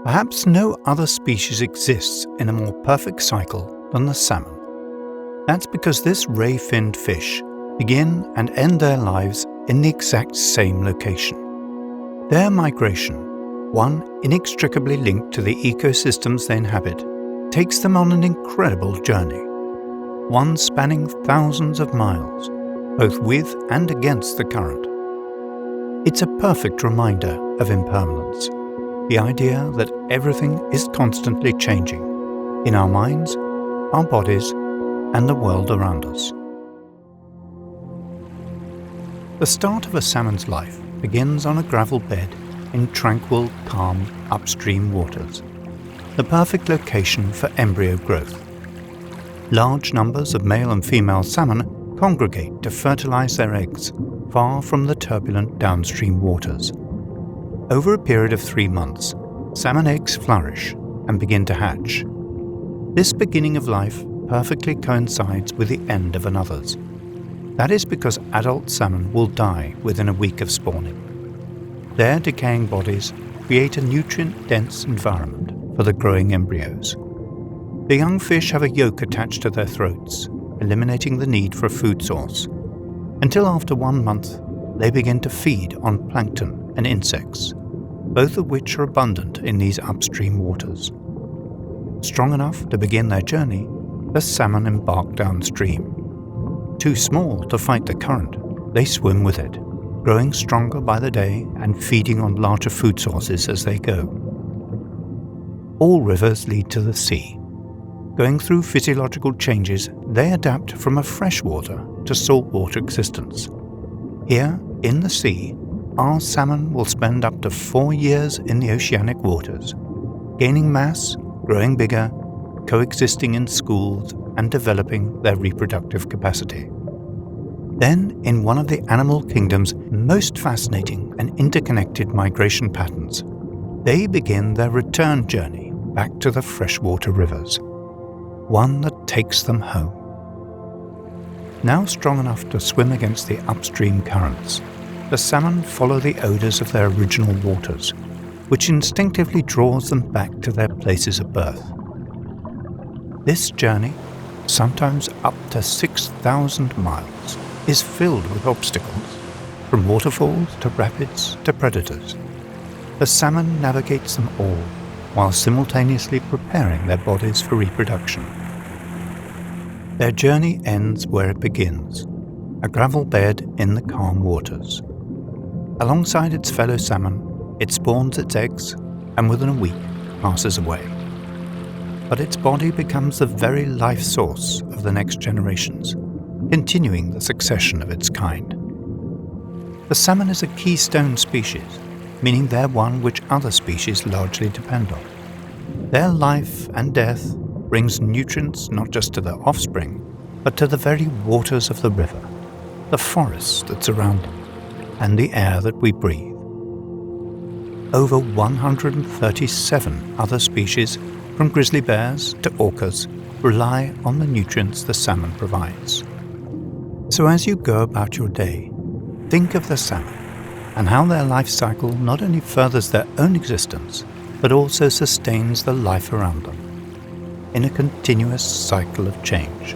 Perhaps no other species exists in a more perfect cycle than the salmon. That's because this ray-finned fish begin and end their lives in the exact same location. Their migration, one inextricably linked to the ecosystems they inhabit, takes them on an incredible journey, one spanning thousands of miles, both with and against the current. It's a perfect reminder of impermanence, the idea that everything is constantly changing, in our minds, our bodies, and the world around us. The start of a salmon's life begins on a gravel bed in tranquil, calm, upstream waters, the perfect location for embryo growth. Large numbers of male and female salmon congregate to fertilize their eggs far from the turbulent downstream waters. Over a period of 3 months, salmon eggs flourish and begin to hatch. This beginning of life perfectly coincides with the end of another's. That is because adult salmon will die within a week of spawning. Their decaying bodies create a nutrient-dense environment for the growing embryos. The young fish have a yolk attached to their throats, eliminating the need for a food source. Until after 1 month, they begin to feed on plankton and insects, both of which are abundant in these upstream waters. Strong enough to begin their journey, the salmon embark downstream. Too small to fight the current, they swim with it, growing stronger by the day and feeding on larger food sources as they go. All rivers lead to the sea. Going through physiological changes, they adapt from a freshwater to saltwater existence. Here, in the sea, our salmon will spend up to 4 years in the oceanic waters, gaining mass, growing bigger, coexisting in schools, and developing their reproductive capacity. Then, in one of the animal kingdom's most fascinating and interconnected migration patterns, they begin their return journey back to the freshwater rivers, one that takes them home. Now strong enough to swim against the upstream currents, the salmon follow the odors of their original waters, which instinctively draws them back to their places of birth. This journey, sometimes up to 6,000 miles, is filled with obstacles, from waterfalls to rapids to predators. The salmon navigates them all, while simultaneously preparing their bodies for reproduction. Their journey ends where it begins, a gravel bed in the calm waters. Alongside its fellow salmon, it spawns its eggs, and within a week passes away. But its body becomes the very life source of the next generations, continuing the succession of its kind. The salmon is a keystone species, meaning they're one which other species largely depend on. Their life and death brings nutrients not just to their offspring, but to the very waters of the river, the forests that surround them, and the air that we breathe. Over 137 other species, from grizzly bears to orcas, rely on the nutrients the salmon provides. So as you go about your day, think of the salmon and how their life cycle not only furthers their own existence, but also sustains the life around them in a continuous cycle of change.